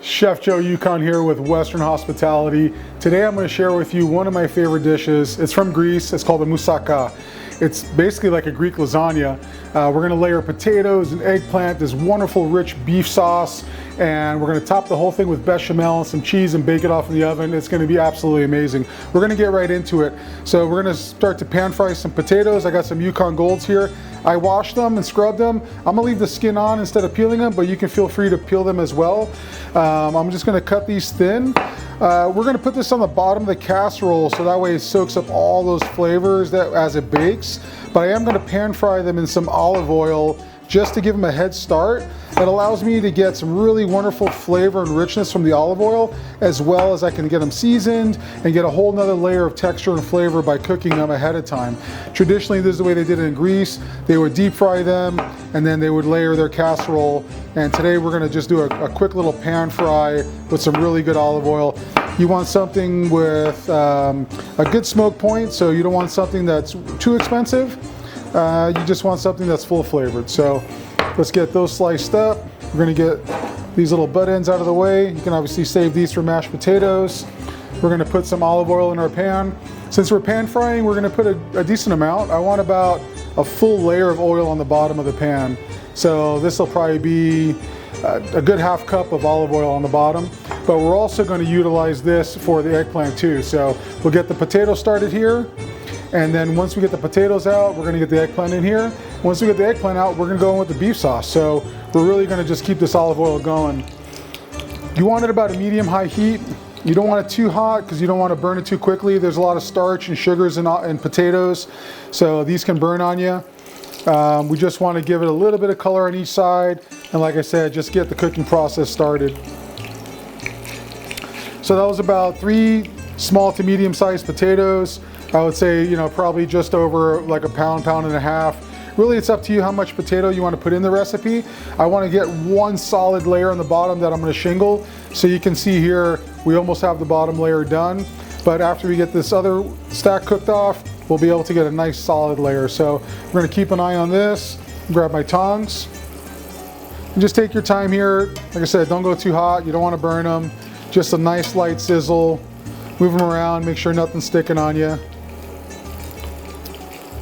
Chef Joe Youkhan here with Western Hospitality. Today I'm going to share with you one of my favorite dishes. It's from Greece. It's called a moussaka. It's basically like a Greek lasagna. We're going to layer potatoes and eggplant, this wonderful rich beef sauce, and we're going to top the whole thing with bechamel and some cheese and bake it off in the oven. It's going to be absolutely amazing. We're going to get right into it. So we're going to start to pan fry some potatoes. I got some Yukon Golds here. I washed them and scrubbed them. I'm gonna leave the skin on instead of peeling them, but you can feel free to peel them as well. I'm just gonna cut these thin. We're gonna put this on the bottom of the casserole so that way it soaks up all those flavors as it bakes. But I am gonna pan fry them in some olive oil just to give them a head start. It allows me to get some really wonderful flavor and richness from the olive oil, as well as I can get them seasoned and get a whole nother layer of texture and flavor by cooking them ahead of time. Traditionally, this is the way they did it in Greece. They would deep fry them and then they would layer their casserole. And today we're gonna just do a quick little pan fry with some really good olive oil. You want something with a good smoke point, so you don't want something that's too expensive. You just want something that's full flavored. So let's get those sliced up. We're gonna get these little butt ends out of the way. You can obviously save these for mashed potatoes. We're gonna put some olive oil in our pan. Since we're pan frying, we're gonna put a decent amount. I want about a full layer of oil on the bottom of the pan. So this will probably be a good half cup of olive oil on the bottom. But we're also gonna utilize this for the eggplant too. So we'll get the potato started here. And then once we get the potatoes out, we're gonna get the eggplant in here. Once we get the eggplant out, we're gonna go in with the beef sauce. So we're really gonna just keep this olive oil going. You want it about a medium-high heat. You don't want it too hot because you don't want to burn it too quickly. There's a lot of starch and sugars in potatoes, so these can burn on you. We just want to give it a little bit of color on each side. And like I said, just get the cooking process started. So that was about 3 small to medium-sized potatoes. I would say, probably just over like a pound, pound and a half. Really, it's up to you how much potato you want to put in the recipe. I want to get one solid layer on the bottom that I'm going to shingle. So you can see here, we almost have the bottom layer done. But after we get this other stack cooked off, we'll be able to get a nice solid layer. So we're going to keep an eye on this. Grab my tongs. And just take your time here. Like I said, don't go too hot. You don't want to burn them. Just a nice light sizzle. Move them around, make sure nothing's sticking on you.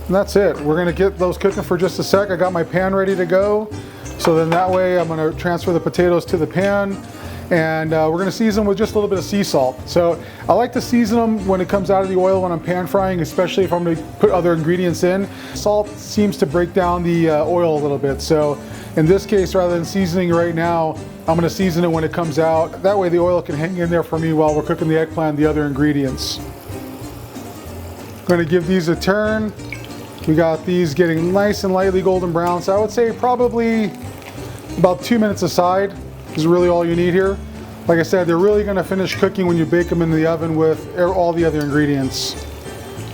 And that's it. We're gonna get those cooking for just a sec. I got my pan ready to go. So then that way I'm gonna transfer the potatoes to the pan, and we're gonna season with just a little bit of sea salt. So I like to season them when it comes out of the oil when I'm pan frying, especially if I'm gonna put other ingredients in. Salt seems to break down the oil a little bit. So in this case, rather than seasoning right now, I'm gonna season it when it comes out. That way the oil can hang in there for me while we're cooking the eggplant and the other ingredients. I'm gonna give these a turn. We got these getting nice and lightly golden brown. So I would say probably about 2 minutes aside is really all you need here. Like I said, they're really gonna finish cooking when you bake them in the oven with all the other ingredients.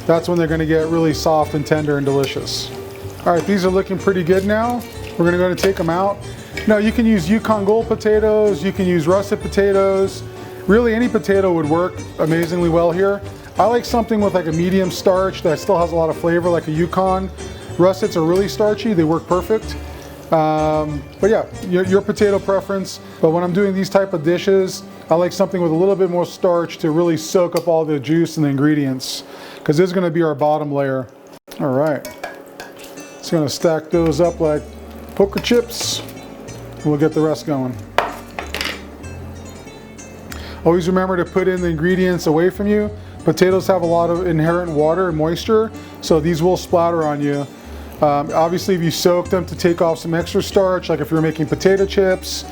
That's when they're gonna get really soft and tender and delicious. All right, these are looking pretty good now. We're gonna go and take them out. Now you can use Yukon Gold potatoes, you can use russet potatoes. Really any potato would work amazingly well here. I like something with like a medium starch that still has a lot of flavor, like a Yukon. Russets are really starchy, they work perfect. But yeah, your potato preference. But when I'm doing these type of dishes, I like something with a little bit more starch to really soak up all the juice and the ingredients, because this is gonna be our bottom layer. All right, just gonna stack those up like poker chips. We'll get the rest going. Always remember to put in the ingredients away from you. Potatoes have a lot of inherent water and moisture, so these will splatter on you. Obviously, if you soak them to take off some extra starch, like if you're making potato chips,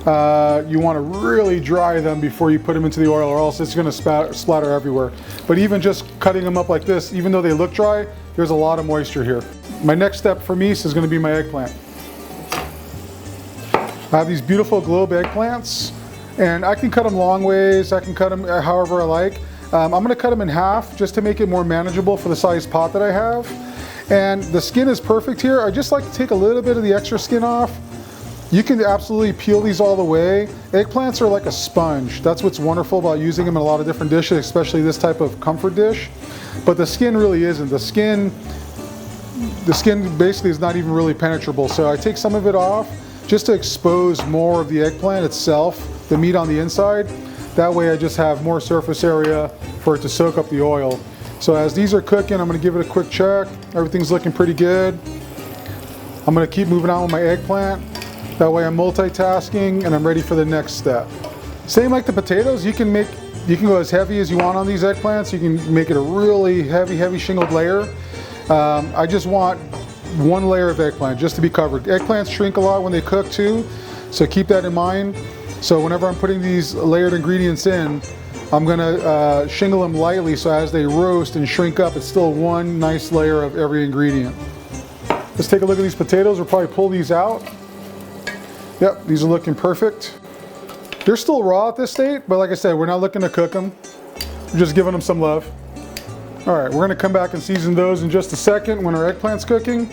you want to really dry them before you put them into the oil, or else it's going to splatter everywhere. But even just cutting them up like this, even though they look dry, there's a lot of moisture here. My next step for me is going to be my eggplant. I have these beautiful globe eggplants, and I can cut them long ways, I can cut them however I like. I'm going to cut them in half just to make it more manageable for the size pot that I have. And the skin is perfect here. I just like to take a little bit of the extra skin off. You can absolutely peel these all the way. Eggplants are like a sponge. That's what's wonderful about using them in a lot of different dishes, especially this type of comfort dish. But the skin really isn't. The skin basically is not even really penetrable. So I take some of it off just to expose more of the eggplant itself. the meat on the inside. That way I just have more surface area for it to soak up the oil. So as these are cooking, I'm gonna give it a quick check. Everything's looking pretty good. I'm gonna keep moving on with my eggplant. That way I'm multitasking and I'm ready for the next step. Same like the potatoes, you can go as heavy as you want on these eggplants. You can make it a really heavy shingled layer. I just want one layer of eggplant just to be covered. Eggplants shrink a lot when they cook too, so keep that in mind. So whenever I'm putting these layered ingredients in, I'm gonna shingle them lightly so as they roast and shrink up, it's still one nice layer of every ingredient. Let's take a look at these potatoes. We'll probably pull these out. Yep, these are looking perfect. They're still raw at this state, but like I said, we're not looking to cook them. We're just giving them some love. All right, we're gonna come back and season those in just a second when our eggplant's cooking.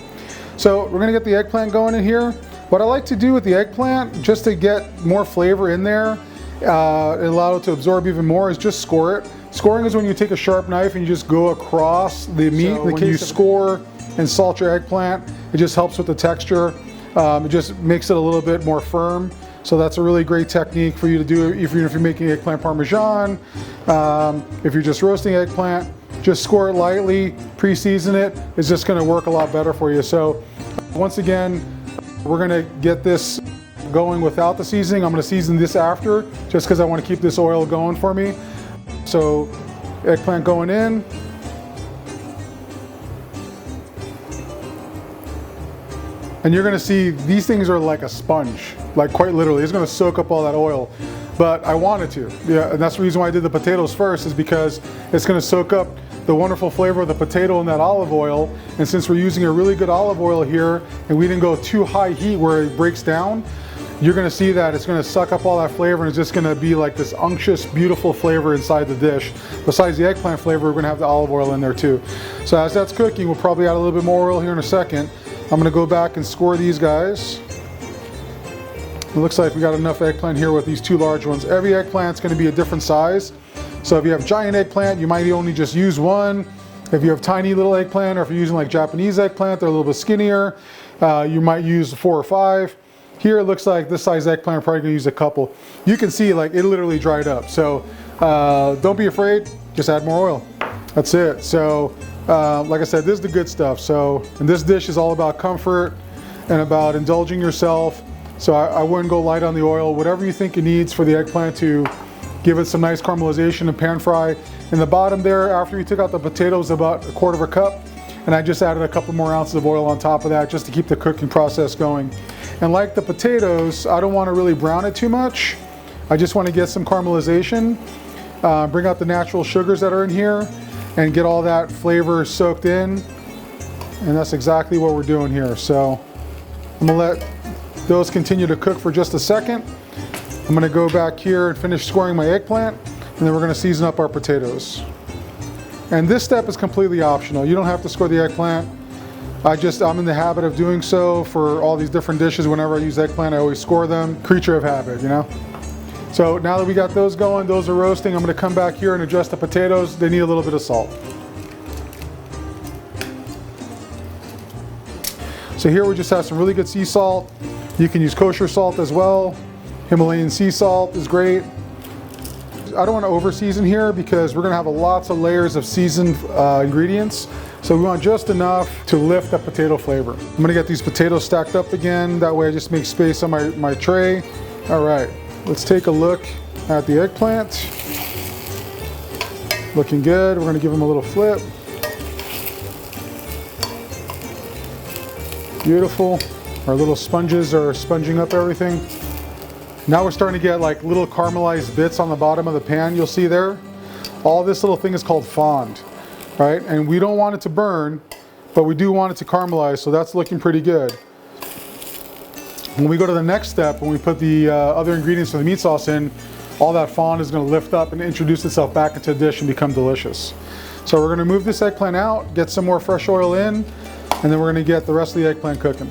So we're gonna get the eggplant going in here. What I like to do with the eggplant, just to get more flavor in there, and allow it to absorb even more, is just score it. Scoring is when you take a sharp knife and you just go across the meat. So when you score and salt your eggplant, it just helps with the texture. It just makes it a little bit more firm. So that's a really great technique for you to do if you're making eggplant parmesan. If you're just roasting eggplant, just score it lightly, pre-season it. It's just gonna work a lot better for you. So once again, we're gonna get this going without the seasoning. I'm gonna season this after, just because I wanna keep this oil going for me. So eggplant going in. And you're gonna see these things are like a sponge, like quite literally. It's gonna soak up all that oil, but I wanted to. Yeah, and that's the reason why I did the potatoes first, is because it's gonna soak up the wonderful flavor of the potato in that olive oil. And since we're using a really good olive oil here, and we didn't go too high heat where it breaks down, you're gonna see that it's gonna suck up all that flavor, and it's just gonna be like this unctuous, beautiful flavor inside the dish. Besides the eggplant flavor, we're gonna have the olive oil in there too. So as that's cooking, we'll probably add a little bit more oil here in a second. I'm gonna go back and score these guys. It looks like we got enough eggplant here with these two large ones. Every eggplant's gonna be a different size. So if you have giant eggplant, you might only just use one. If you have tiny little eggplant, or if you're using like Japanese eggplant, they're a little bit skinnier, you might use 4 or 5. Here it looks like this size eggplant, I'm probably gonna use a couple. You can see like it literally dried up. So don't be afraid, just add more oil. That's it. So like I said, this is the good stuff. So, and this dish is all about comfort and about indulging yourself. So I wouldn't go light on the oil. Whatever you think it needs for the eggplant to give it some nice caramelization and pan fry. In the bottom there, after we took out the potatoes, about 1/4 cup. And I just added a couple more ounces of oil on top of that just to keep the cooking process going. And like the potatoes, I don't want to really brown it too much. I just want to get some caramelization, bring out the natural sugars that are in here, and get all that flavor soaked in. And that's exactly what we're doing here. So I'm gonna let those continue to cook for just a second. I'm gonna go back here and finish scoring my eggplant, and then we're gonna season up our potatoes. And this step is completely optional. You don't have to score the eggplant. I'm in the habit of doing so for all these different dishes. Whenever I use eggplant, I always score them. Creature of habit, you know? So now that we got those going, those are roasting, I'm gonna come back here and adjust the potatoes. They need a little bit of salt. So here we just have some really good sea salt. You can use kosher salt as well. Himalayan sea salt is great. I don't want to over season here because we're gonna have lots of layers of seasoned ingredients. So we want just enough to lift the potato flavor. I'm gonna get these potatoes stacked up again. That way I just make space on my tray. All right. Let's take a look at the eggplant. Looking good. We're gonna give them a little flip. Beautiful. Our little sponges are sponging up everything. Now we're starting to get like little caramelized bits on the bottom of the pan, you'll see there. All this little thing is called fond, right? And we don't want it to burn, but we do want it to caramelize, so that's looking pretty good. When we go to the next step, when we put the other ingredients for the meat sauce in, all that fond is going to lift up and introduce itself back into the dish and become delicious. So we're going to move this eggplant out, get some more fresh oil in, and then we're going to get the rest of the eggplant cooking.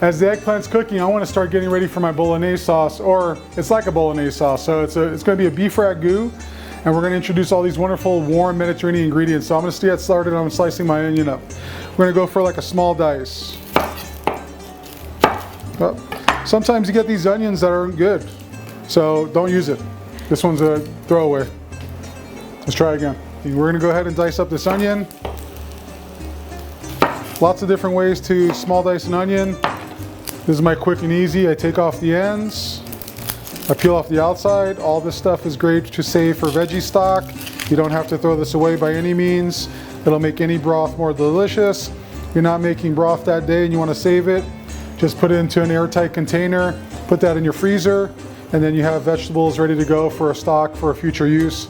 As the eggplant's cooking, I want to start getting ready for my bolognese sauce, or it's like a bolognese sauce. So it's going to be a beef ragu, and we're going to introduce all these wonderful warm Mediterranean ingredients. So I'm going to get started on slicing my onion up. We're going to go for like a small dice. Sometimes you get these onions that aren't good. So don't use it. This one's a throwaway. Let's try again. We're gonna go ahead and dice up this onion. Lots of different ways to small dice an onion. This is my quick and easy. I take off the ends. I peel off the outside. All this stuff is great to save for veggie stock. You don't have to throw this away by any means. It'll make any broth more delicious. If you're not making broth that day and you want to save it, just put it into an airtight container, put that in your freezer, and then you have vegetables ready to go for a stock for a future use.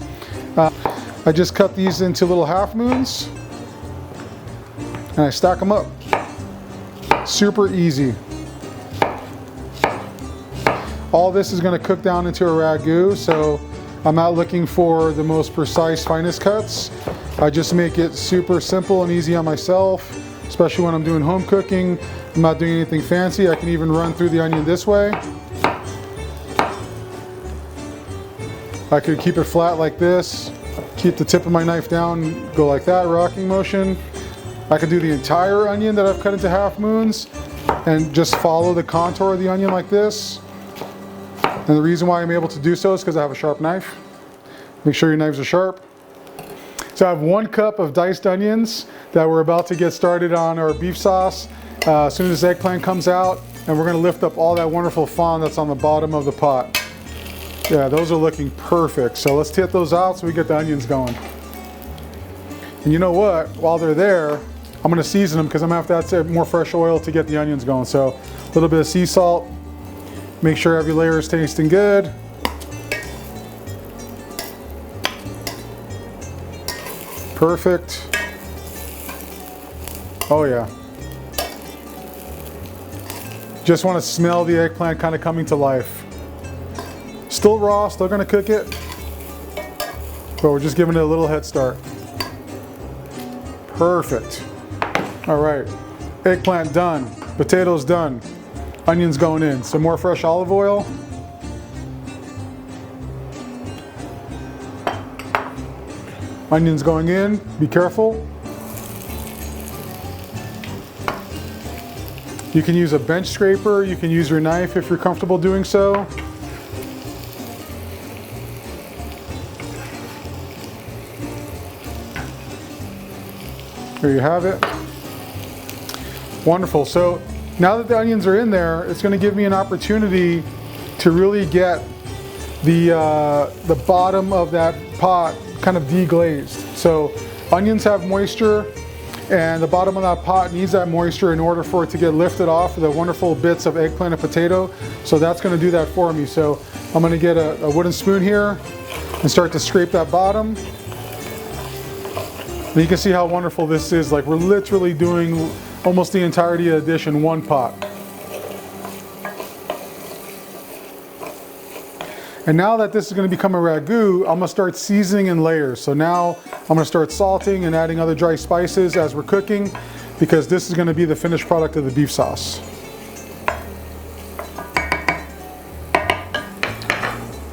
I just cut these into little half moons and I stack them up. Super easy. All this is going to cook down into a ragu, so I'm not looking for the most precise, finest cuts. I just make it super simple and easy on myself, especially when I'm doing home cooking. I'm not doing anything fancy. I can even run through the onion this way. I could keep it flat like this, keep the tip of my knife down, go like that, rocking motion. I could do the entire onion that I've cut into half moons and just follow the contour of the onion like this. And the reason why I'm able to do so is because I have a sharp knife. Make sure your knives are sharp. So I have 1 cup of diced onions that we're about to get started on our beef sauce. As soon as this eggplant comes out, and we're going to lift up all that wonderful fond that's on the bottom of the pot. Yeah, those are looking perfect. So let's hit those out so we get the onions going. And you know what? While they're there, I'm going to season them because I'm going to have to add more fresh oil to get the onions going. So a little bit of sea salt. Make sure every layer is tasting good. Perfect. Oh yeah. Just want to smell the eggplant kind of coming to life. Still raw, still going to cook it, but we're just giving it a little head start. Perfect. All right, eggplant done, potatoes done, onions going in. Some more fresh olive oil. Onions going in, be careful. You can use a bench scraper, you can use your knife if you're comfortable doing so. There you have it. Wonderful. So now that the onions are in there, it's going to give me an opportunity to really get the bottom of that pot kind of deglazed. So onions have moisture, and the bottom of that pot needs that moisture in order for it to get lifted off of the wonderful bits of eggplant and potato. So that's going to do that for me. So I'm going to get a wooden spoon here and start to scrape that bottom. And you can see how wonderful this is. Like, we're literally doing almost the entirety of the dish in one pot. And now that this is going to become a ragu, I'm going to start seasoning in layers. So now I'm going to start salting and adding other dry spices as we're cooking, because this is going to be the finished product of the beef sauce.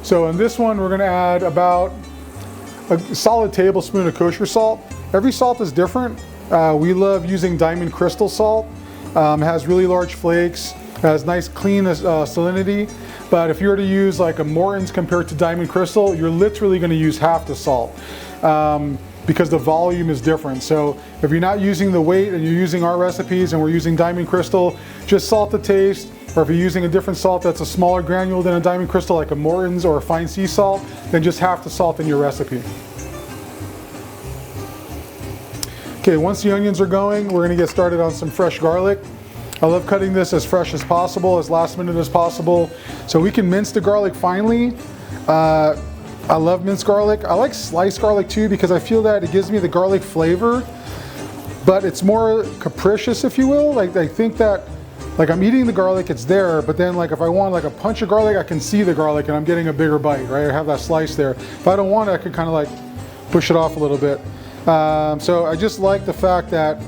So in this one, we're going to add about a solid tablespoon of kosher salt. Every salt is different. We love using diamond crystal salt. It has really large flakes, has nice clean salinity. But if you were to use like a Morton's compared to diamond crystal, you're literally going to use half the salt because the volume is different. So if you're not using the weight and you're using our recipes and we're using diamond crystal, just salt to taste. Or if you're using a different salt that's a smaller granule than a diamond crystal, like a Morton's or a fine sea salt, then just half the salt in your recipe. Okay, once the onions are going, we're going to get started on some fresh garlic. I love cutting this as fresh as possible, as last minute as possible. So we can mince the garlic finely. I love minced garlic. I like sliced garlic too, because I feel that it gives me the garlic flavor, but it's more capricious, if you will. Like, I think that, like, I'm eating the garlic, it's there, but then like if I want like a punch of garlic, I can see the garlic and I'm getting a bigger bite, right? I have that slice there. If I don't want it, I could kind of like push it off a little bit. So I just like the fact that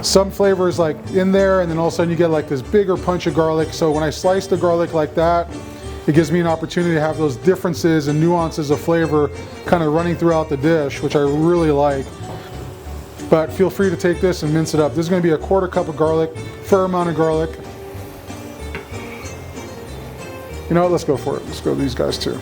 some flavor is like in there, and then all of a sudden you get like this bigger punch of garlic. So when I slice the garlic like that, it gives me an opportunity to have those differences and nuances of flavor kind of running throughout the dish, which I really like. But feel free to take this and mince it up. This is going to be a 1/4 cup of garlic, fair amount of garlic. You know what, let's go for it. Let's go with these guys too.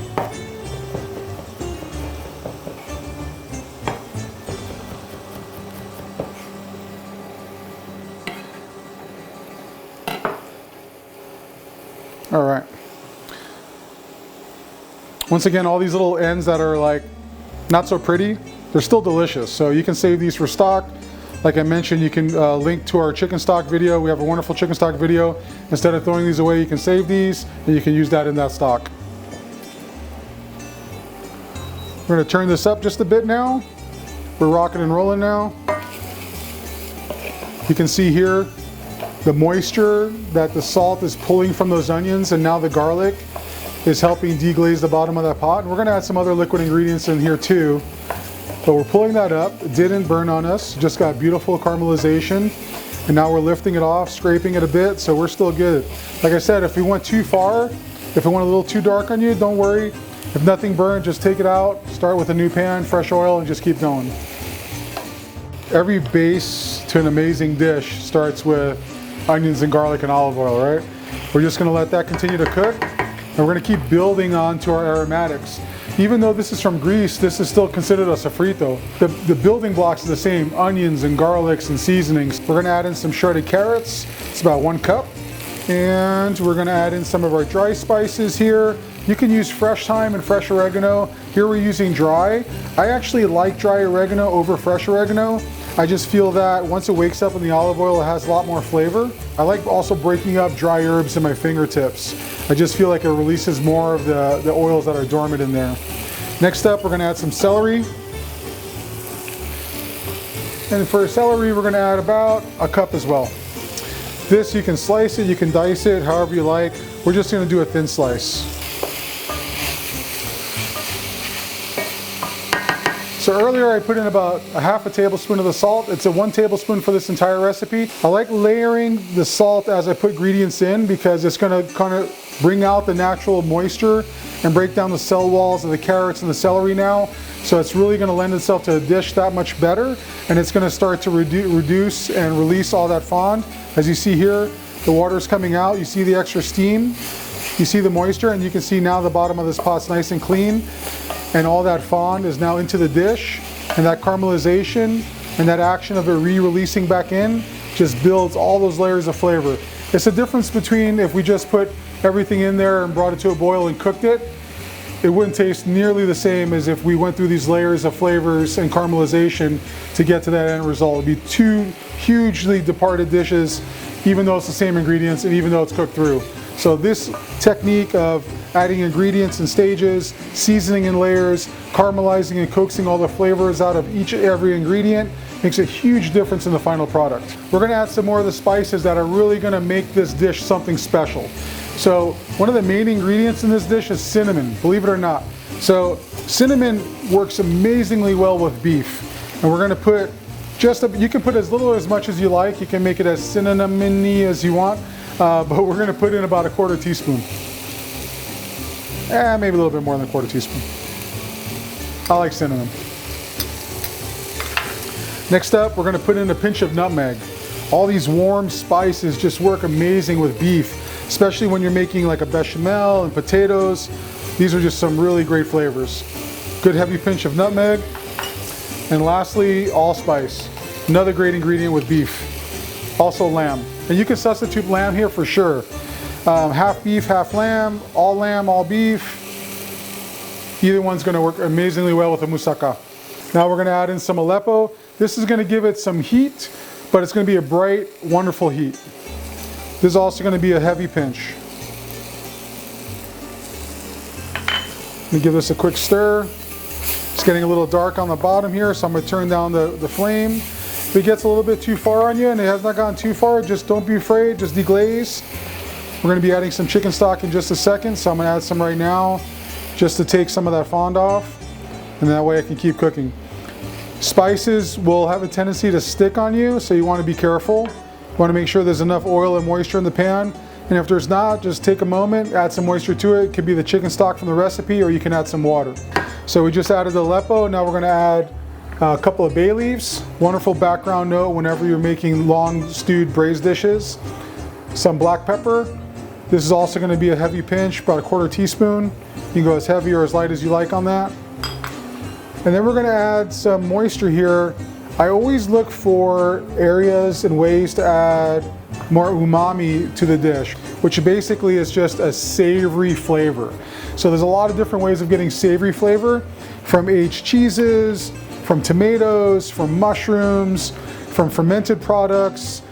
All right. Once again, all these little ends that are like not so pretty, they're still delicious. So you can save these for stock. Like I mentioned, you can link to our chicken stock video. We have a wonderful chicken stock video. Instead of throwing these away, you can save these and you can use that in that stock. We're gonna turn this up just a bit now. We're rocking and rolling now. You can see here the moisture that the salt is pulling from those onions, and now the garlic is helping deglaze the bottom of that pot. And we're gonna add some other liquid ingredients in here too. But we're pulling that up. It didn't burn on us, just got beautiful caramelization. And now we're lifting it off, scraping it a bit, so we're still good. Like I said, if we went too far, if it went a little too dark on you, don't worry. If nothing burned, just take it out, start with a new pan, fresh oil, and just keep going. Every base to an amazing dish starts with onions and garlic and olive oil, right? We're just gonna let that continue to cook, and we're gonna keep building on to our aromatics. Even though this is from Greece, this is still considered a sofrito. The building blocks are the same, onions and garlics and seasonings. We're gonna add in some shredded carrots, it's about 1 cup. And we're gonna add in some of our dry spices here. You can use fresh thyme and fresh oregano. Here we're using dry. I actually like dry oregano over fresh oregano. I just feel that once it wakes up in the olive oil, it has a lot more flavor. I like also breaking up dry herbs in my fingertips. I just feel like it releases more of the oils that are dormant in there. Next up, we're gonna add some celery. And for celery, we're gonna add about 1 cup as well. This, you can slice it, you can dice it, however you like. We're just gonna do a thin slice. So earlier I put in about 1/2 tablespoon of the salt. It's a 1 tablespoon for this entire recipe. I like layering the salt as I put ingredients in because it's gonna kind of bring out the natural moisture and break down the cell walls of the carrots and the celery now. So it's really gonna lend itself to a dish that much better, and it's gonna start to reduce and release all that fond. As you see here, the water's coming out. You see the extra steam. You see the moisture, and you can see now the bottom of this pot's nice and clean. And all that fond is now into the dish, and that caramelization and that action of it re-releasing back in just builds all those layers of flavor. It's the difference between if we just put everything in there and brought it to a boil and cooked it. It wouldn't taste nearly the same as if we went through these layers of flavors and caramelization to get to that end result. It'd be 2 hugely departed dishes, even though it's the same ingredients and even though it's cooked through. So this technique of adding ingredients in stages, seasoning in layers, caramelizing and coaxing all the flavors out of every ingredient makes a huge difference in the final product. We're gonna add some more of the spices that are really gonna make this dish something special. So one of the main ingredients in this dish is cinnamon, believe it or not. So cinnamon works amazingly well with beef. And we're gonna put you can put as little or as much as you like. You can make it as cinnamony as you want. But we're gonna put in about 1/4 teaspoon. Maybe a little bit more than 1/4 teaspoon. I like cinnamon. Next up, we're gonna put in a pinch of nutmeg. All these warm spices just work amazing with beef, especially when you're making like a bechamel and potatoes. These are just some really great flavors. Good heavy pinch of nutmeg. And lastly, allspice. Another great ingredient with beef. Also lamb. And you can substitute lamb here for sure. Half beef, half lamb, all beef. Either one's gonna work amazingly well with a moussaka. Now we're gonna add in some Aleppo. This is gonna give it some heat, but it's gonna be a bright, wonderful heat. This is also gonna be a heavy pinch. Let me give this a quick stir. It's getting a little dark on the bottom here, so I'm gonna turn down the flame. If it gets a little bit too far on you and it has not gone too far, just don't be afraid, just deglaze. We're gonna be adding some chicken stock in just a second, so I'm gonna add some right now just to take some of that fond off, and that way I can keep cooking. Spices will have a tendency to stick on you, so you wanna be careful. You wanna make sure there's enough oil and moisture in the pan, and if there's not, just take a moment, add some moisture to it. It could be the chicken stock from the recipe, or you can add some water. So we just added the Aleppo, now we're gonna add a couple of bay leaves. Wonderful background note whenever you're making long stewed braised dishes. Some black pepper, This is also going to be a heavy pinch, about a 1/4 teaspoon. You can go as heavy or as light as you like on that. And then we're going to add some moisture here. I always look for areas and ways to add more umami to the dish, which basically is just a savory flavor. So there's a lot of different ways of getting savory flavor, from aged cheeses, from tomatoes, from mushrooms, from fermented products,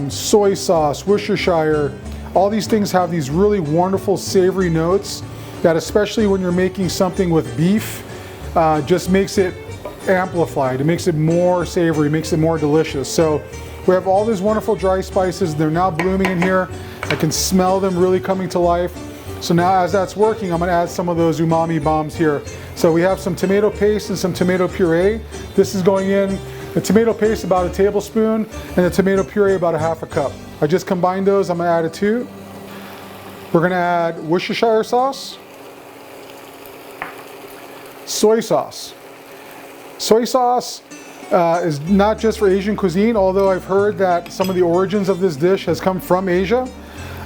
soy sauce, Worcestershire. All these things have these really wonderful savory notes that, especially when you're making something with beef, just makes it amplified. It makes it more savory, makes it more delicious. So we have all these wonderful dry spices. They're now blooming in here. I can smell them really coming to life. So now as that's working, I'm gonna add some of those umami bombs here. So we have some tomato paste and some tomato puree. This is going in. The tomato paste about a tablespoon and the tomato puree about a 1/2 cup. I just combined those. I'm gonna add it too. We're gonna add Worcestershire sauce, soy sauce. Soy sauce is not just for Asian cuisine, although I've heard that some of the origins of this dish has come from Asia.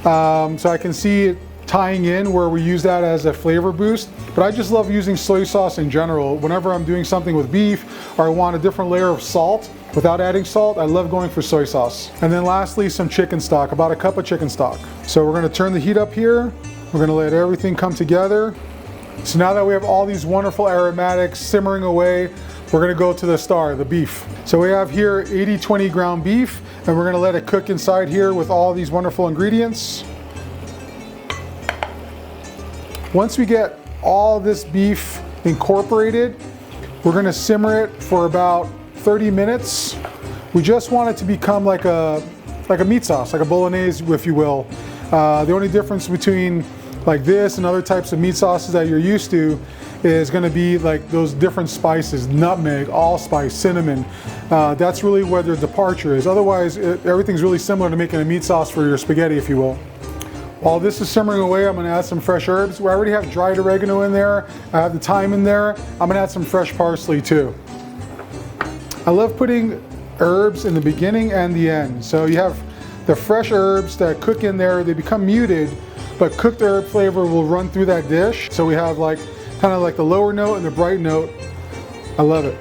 So I can see it tying in where we use that as a flavor boost. But I just love using soy sauce in general. Whenever I'm doing something with beef or I want a different layer of salt without adding salt, I love going for soy sauce. And then lastly, some chicken stock, about a cup of chicken stock. So we're gonna turn the heat up here. We're gonna let everything come together. So now that we have all these wonderful aromatics simmering away, we're gonna go to the star, the beef. So we have here 80-20 ground beef, and we're gonna let it cook inside here with all these wonderful ingredients. Once we get all this beef incorporated, we're gonna simmer it for about 30 minutes. We just want it to become like a meat sauce, like a bolognese, if you will. The only difference between like this and other types of meat sauces that you're used to is going to be like those different spices, nutmeg, allspice, cinnamon. That's really where their departure is. Otherwise, everything's really similar to making a meat sauce for your spaghetti, if you will. While this is simmering away, I'm going to add some fresh herbs. We already have dried oregano in there. I have the thyme in there. I'm going to add some fresh parsley too. I love putting herbs in the beginning and the end. So you have the fresh herbs that cook in there. They become muted, but cooked herb flavor will run through that dish. So we have like kind of like the lower note and the bright note. I love it.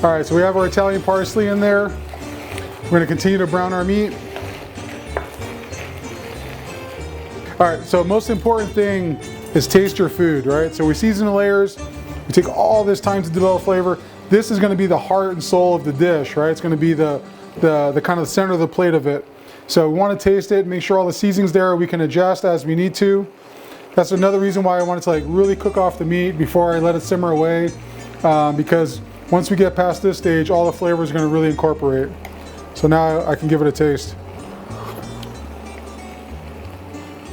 All right, so we have our Italian parsley in there. We're going to continue to brown our meat. All right, so most important thing is taste your food, right? So we season the layers. We take all this time to develop flavor. This is going to be the heart and soul of the dish, right? It's going to be the kind of the center of the plate of it. So we want to taste it, make sure all the seasoning's there. We can adjust as we need to. That's another reason why I wanted to like really cook off the meat before I let it simmer away, because once we get past this stage, all the flavors are going to really incorporate. So now I can give it a taste.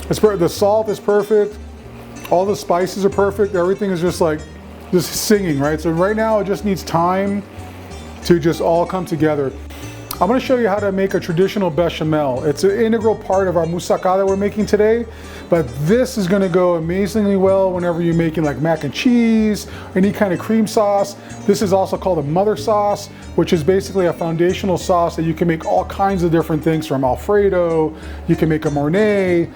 The salt is perfect. All the spices are perfect. Everything is just singing, right? So right now it just needs time to just all come together. I'm going to show you how to make a traditional bechamel. It's an integral part of our moussaka that we're making today, but this is going to go amazingly well whenever you're making like mac and cheese, any kind of cream sauce. This is also called a mother sauce, which is basically a foundational sauce that you can make all kinds of different things from. Alfredo, you can make a Mornay.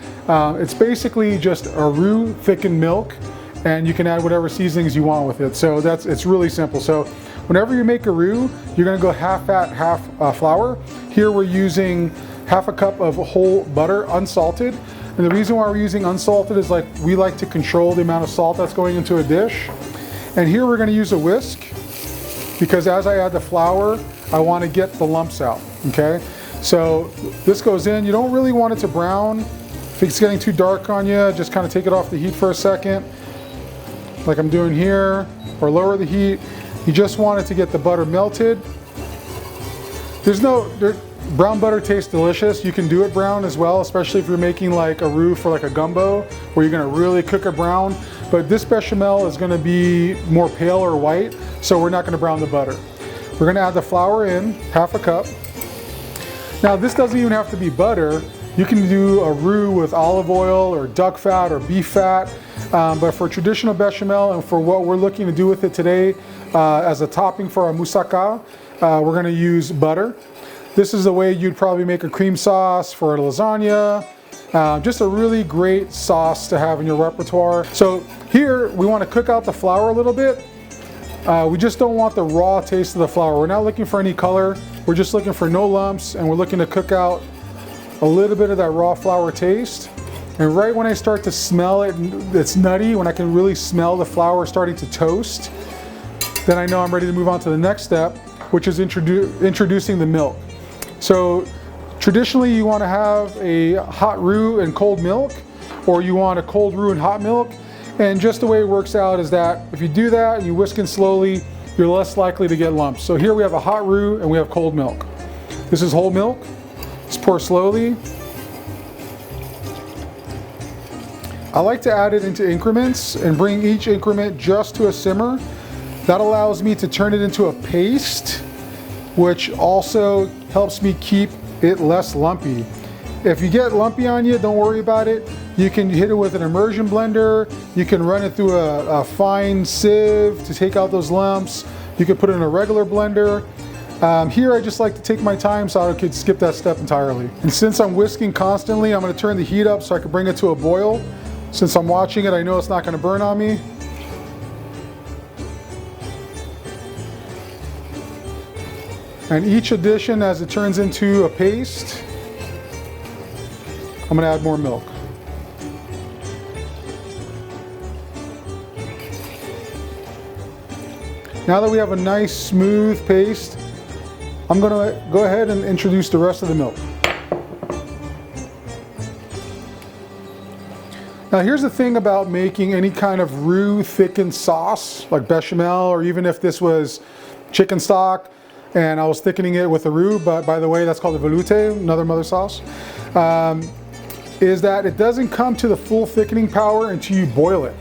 It's basically just a roux, thickened milk, and you can add whatever seasonings you want with it. So it's really simple. So whenever you make a roux, you're gonna go half fat, half flour. Here we're using 1/2 cup of whole butter, unsalted. And the reason why we're using unsalted is like we like to control the amount of salt that's going into a dish. And here we're gonna use a whisk, because as I add the flour, I wanna get the lumps out, okay? So this goes in. You don't really want it to brown. If it's getting too dark on you, just kind of take it off the heat for a second, like I'm doing here, or lower the heat. You just want it to get the butter melted. Brown butter tastes delicious. You can do it brown as well, especially if you're making like a roux for like a gumbo, where you're gonna really cook it brown. But this bechamel is gonna be more pale or white, so we're not gonna brown the butter. We're gonna add the flour in, 1/2 cup. Now this doesn't even have to be butter. You can do a roux with olive oil or duck fat or beef fat. But for traditional bechamel and for what we're looking to do with it today as a topping for our moussaka, we're going to use butter. This is the way you'd probably make a cream sauce for a lasagna. Just a really great sauce to have in your repertoire. So here we want to cook out the flour a little bit. We just don't want the raw taste of the flour. We're not looking for any color. We're just looking for no lumps, and we're looking to cook out a little bit of that raw flour taste. And right when I start to smell it, it's nutty, when I can really smell the flour starting to toast, then I know I'm ready to move on to the next step, which is introducing the milk. So traditionally you want to have a hot roux and cold milk, or you want a cold roux and hot milk. And just the way it works out is that if you do that and you whisk in slowly, you're less likely to get lumps. So here we have a hot roux and we have cold milk. This is whole milk. Just pour slowly. I like to add it into increments and bring each increment just to a simmer. That allows me to turn it into a paste, which also helps me keep it less lumpy. If you get lumpy on you, don't worry about it. You can hit it with an immersion blender. You can run it through a fine sieve to take out those lumps. You can put it in a regular blender. Here I just like to take my time so I could skip that step entirely. And since I'm whisking constantly, I'm going to turn the heat up so I can bring it to a boil. Since I'm watching it, I know it's not going to burn on me. And each addition, as it turns into a paste, I'm going to add more milk. Now that we have a nice smooth paste, I'm going to go ahead and introduce the rest of the milk. Now here's the thing about making any kind of roux thickened sauce, like bechamel, or even if this was chicken stock and I was thickening it with a roux, but by the way, that's called a velouté, another mother sauce, is that it doesn't come to the full thickening power until you boil it.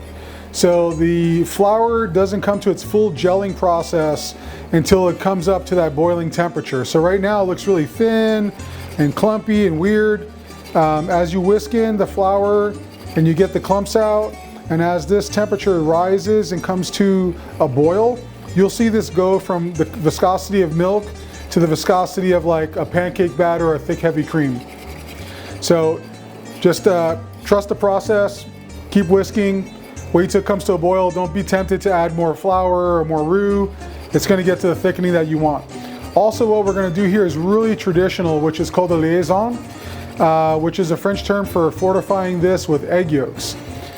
So the flour doesn't come to its full gelling process until it comes up to that boiling temperature. So right now it looks really thin and clumpy and weird. As you whisk in the flour and you get the clumps out, and as this temperature rises and comes to a boil, you'll see this go from the viscosity of milk to the viscosity of like a pancake batter or a thick heavy cream. So just trust the process, keep whisking, wait till it comes to a boil. Don't be tempted to add more flour or more roux. It's going to get to the thickening that you want. Also, what we're going to do here is really traditional, which is called a liaison, which is a French term for fortifying this with egg yolks.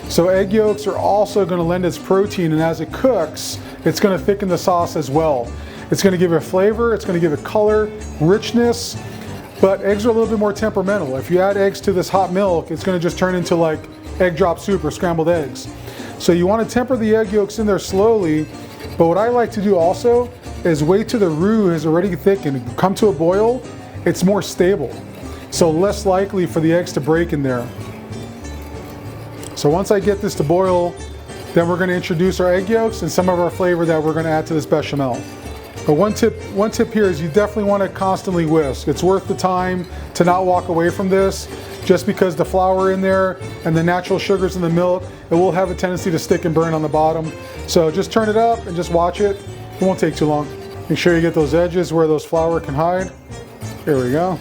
So egg yolks are also going to lend its protein, and as it cooks, it's going to thicken the sauce as well. It's going to give it flavor, it's going to give it color, richness, but eggs are a little bit more temperamental. If you add eggs to this hot milk, it's going to just turn into like egg drop soup or scrambled eggs. So you want to temper the egg yolks in there slowly, but what I like to do also is wait till the roux has already thickened, come to a boil, it's more stable. So less likely for the eggs to break in there. So once I get this to boil, then we're going to introduce our egg yolks and some of our flavor that we're going to add to this bechamel. But one tip here is you definitely want to constantly whisk. It's worth the time to not walk away from this, just because the flour in there and the natural sugars in the milk, it will have a tendency to stick and burn on the bottom. So just turn it up and just watch it. It won't take too long. Make sure you get those edges where those flour can hide. Here we go.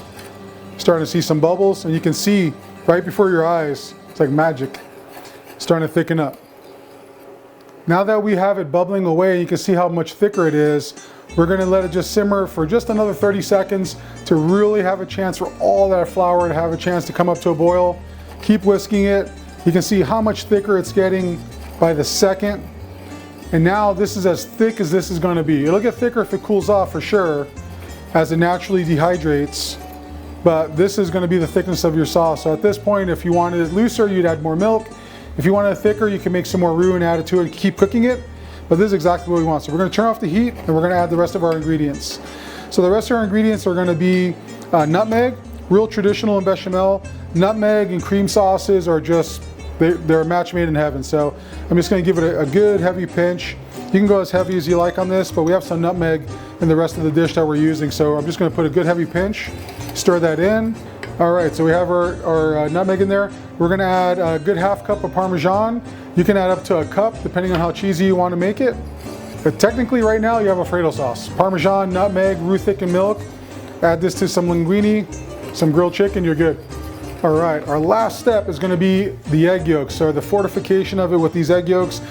Starting to see some bubbles, and you can see right before your eyes, it's like magic. Starting to thicken up. Now that we have it bubbling away, you can see how much thicker it is. We're going to let it just simmer for just another 30 seconds to really have a chance for all that flour to have a chance to come up to a boil. Keep whisking it. You can see how much thicker it's getting by the second. And now this is as thick as this is going to be. It'll get thicker if it cools off for sure, as it naturally dehydrates. But this is going to be the thickness of your sauce. So at this point, if you wanted it looser, you'd add more milk. If you wanted it thicker, you can make some more roux and add it to it and keep cooking it. But this is exactly what we want. So we're going to turn off the heat and we're going to add the rest of our ingredients. So the rest of our ingredients are going to be nutmeg, real traditional in bechamel. Nutmeg and cream sauces are just, they're a match made in heaven. So I'm just going to give it a good heavy pinch. You can go as heavy as you like on this, but we have some nutmeg in the rest of the dish that we're using. So I'm just going to put a good heavy pinch, stir that in. All right, so we have our nutmeg in there. We're going to add a good half cup of Parmesan. You can add up to a cup depending on how cheesy you want to make it. But technically right now you have Alfredo sauce. Parmesan, nutmeg, roux thickened milk. Add this to some linguine, some grilled chicken, you're good. All right, our last step is gonna be the egg yolks, so the fortification of it with these egg yolks.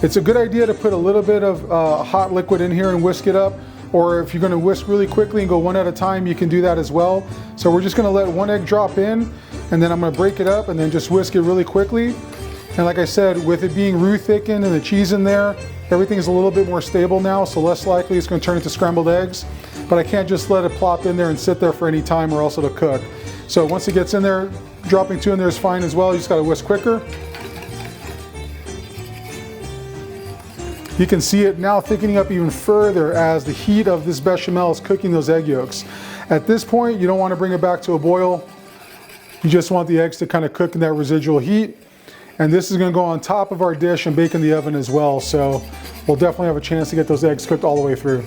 It's a good idea to put a little bit of hot liquid in here and whisk it up, or if you're gonna whisk really quickly and go one at a time, you can do that as well. So we're just gonna let one egg drop in, and then I'm gonna break it up and then just whisk it really quickly. And like I said, with it being roux thickened and the cheese in there, everything's a little bit more stable now, so less likely it's gonna turn into scrambled eggs. But I can't just let it plop in there and sit there for any time or else it'll cook. So once it gets in there, dropping two in there is fine as well. You just gotta whisk quicker. You can see it now thickening up even further as the heat of this bechamel is cooking those egg yolks. At this point, you don't want to bring it back to a boil. You just want the eggs to kind of cook in that residual heat. And this is going to go on top of our dish and bake in the oven as well. So we'll definitely have a chance to get those eggs cooked all the way through.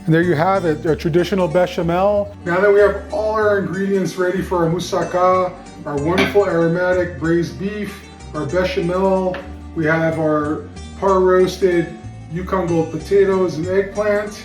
And there you have it, a traditional bechamel. Now that we have all our ingredients ready for our moussaka, our wonderful aromatic braised beef, our bechamel, we have our par-roasted Yukon Gold potatoes and eggplant.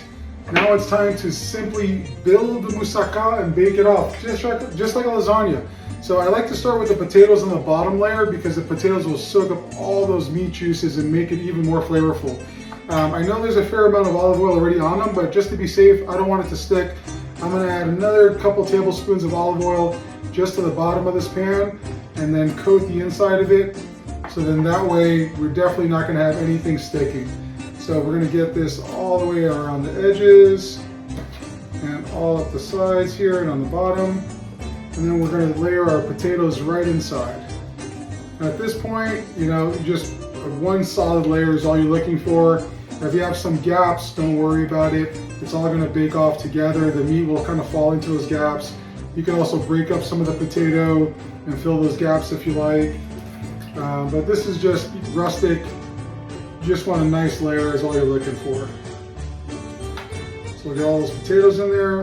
Now it's time to simply build the moussaka and bake it off, just like a lasagna. So I like to start with the potatoes on the bottom layer because the potatoes will soak up all those meat juices and make it even more flavorful. I know there's a fair amount of olive oil already on them, but just to be safe, I don't want it to stick. I'm gonna add another couple tablespoons of olive oil just to the bottom of this pan and then coat the inside of it. So then that way we're definitely not gonna have anything sticking. So we're gonna get this all the way around the edges and all up the sides here and on the bottom. And then we're gonna layer our potatoes right inside. Now at this point, you know, just one solid layer is all you're looking for. If you have some gaps, don't worry about it. It's all gonna bake off together. The meat will kind of fall into those gaps. You can also break up some of the potato and fill those gaps if you like. But this is just rustic. You just want a nice layer is all you're looking for. So we'll get all those potatoes in there.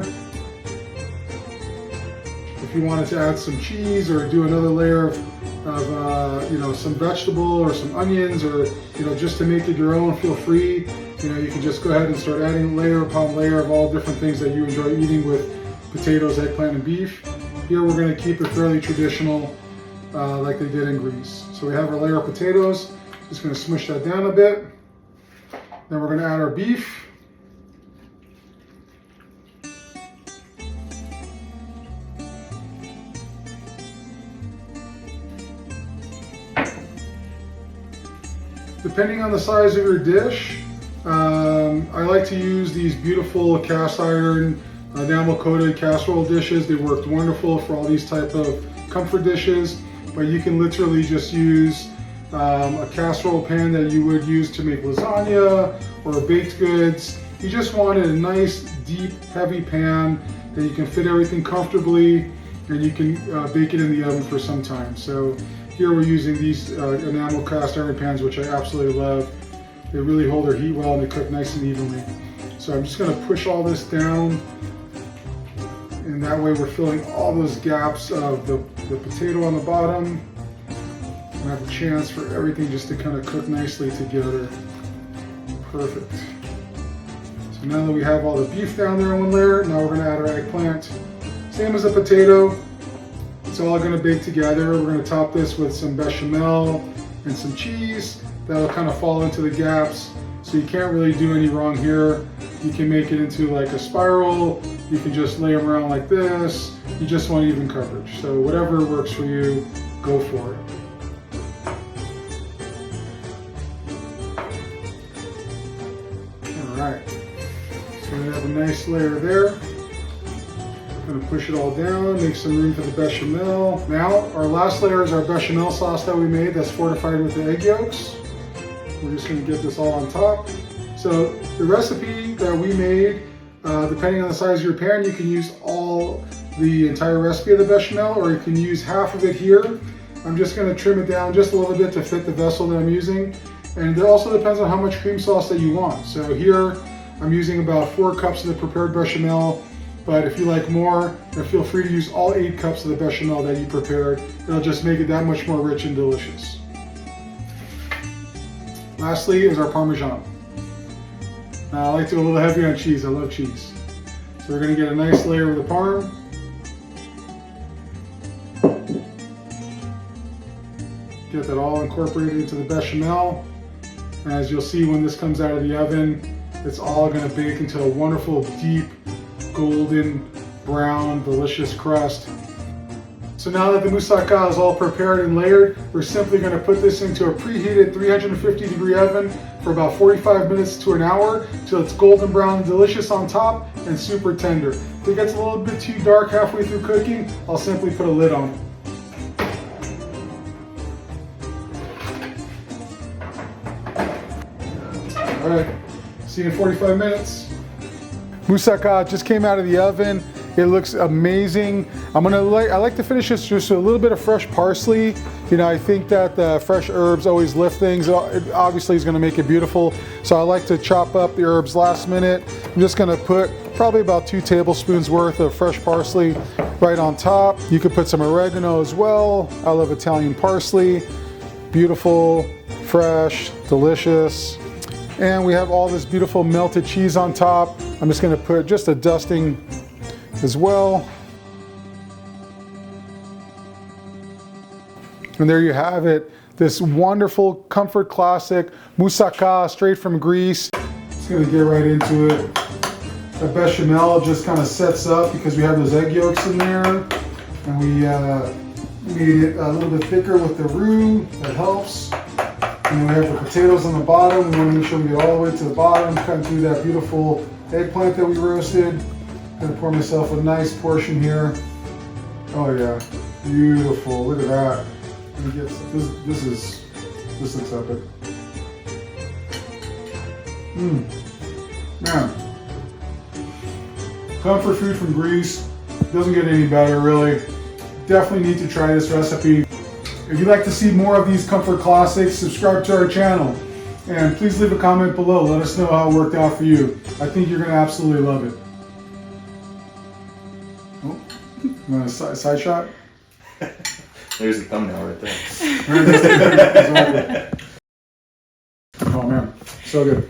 If you wanted to add some cheese or do another layer of you know, some vegetable or some onions, or you know, just to make it your own, feel free. You know, you can just go ahead and start adding layer upon layer of all different things that you enjoy eating with potatoes, eggplant, and beef. Here we're going to keep it fairly traditional, like they did in Greece. So we have our layer of potatoes. Just going to smush that down a bit. Then we're going to add our beef. Depending on the size of your dish, I like to use these beautiful cast iron enamel coated casserole dishes. They worked wonderful for all these type of comfort dishes, but you can literally just use a casserole pan that you would use to make lasagna or baked goods. You just wanted a nice, deep, heavy pan that you can fit everything comfortably, and you can bake it in the oven for some time. So here we're using these enamel cast iron pans, which I absolutely love. They really hold their heat well and they cook nice and evenly. So I'm just going to push all this down, and that way we're filling all those gaps of the potato on the bottom. And have a chance for everything just to kind of cook nicely together. Perfect. So now that we have all the beef down there in one layer, now we're going to add our eggplant. Same as the potato. It's all going to bake together. We're going to top this with some bechamel and some cheese. That'll kind of fall into the gaps. So you can't really do any wrong here. You can make it into like a spiral. You can just lay them around like this. You just want even coverage. So whatever works for you, go for it. Alright, so we have a nice layer there. I'm gonna push it all down, make some room for the bechamel. Now, our last layer is our bechamel sauce that we made that's fortified with the egg yolks. We're just gonna get this all on top. So the recipe that we made, depending on the size of your pan, you can use the entire recipe of the bechamel, or you can use half of it here. I'm just gonna trim it down just a little bit to fit the vessel that I'm using. And it also depends on how much cream sauce that you want. So here, I'm using about 4 cups of the prepared bechamel, but if you like more, then feel free to use all 8 cups of the bechamel that you prepared. It'll just make it that much more rich and delicious. Lastly is our Parmesan. Now I like to go a little heavy on cheese. I love cheese. So we're going to get a nice layer of the Parm. Get that all incorporated into the Bechamel. And as you'll see when this comes out of the oven, it's all going to bake into a wonderful, deep, golden, brown, delicious crust. So now that the moussaka is all prepared and layered, we're simply going to put this into a preheated 350-degree oven for about 45 minutes to an hour till it's golden brown and delicious on top and super tender. If it gets a little bit too dark halfway through cooking, I'll simply put a lid on it. All right, see you in 45 minutes. Moussaka just came out of the oven. It looks amazing. I like to finish this just with a little bit of fresh parsley. You know, I think that the fresh herbs always lift things. It obviously is gonna make it beautiful. So I like to chop up the herbs last minute. I'm just gonna put probably about 2 tablespoons worth of fresh parsley right on top. You could put some oregano as well. I love Italian parsley. Beautiful, fresh, delicious. And we have all this beautiful melted cheese on top. I'm just gonna put just a dusting as well. And there you have it. This wonderful comfort classic moussaka straight from Greece. Just gonna get right into it. The bechamel just kind of sets up because we have those egg yolks in there. And we made it a little bit thicker with the roux. That helps. And then we have the potatoes on the bottom. We want to make sure we get all the way to the bottom, kind of do that beautiful eggplant that we roasted. I'm gonna pour myself a nice portion here. Oh yeah, beautiful, look at that. This looks epic. Man. Comfort food from Greece. Doesn't get any better really. Definitely need to try this recipe. If you'd like to see more of these comfort classics, subscribe to our channel. And please leave a comment below. Let us know how it worked out for you. I think you're going to absolutely love it. Oh, you want a side shot? There's the thumbnail right there. Oh man, so good.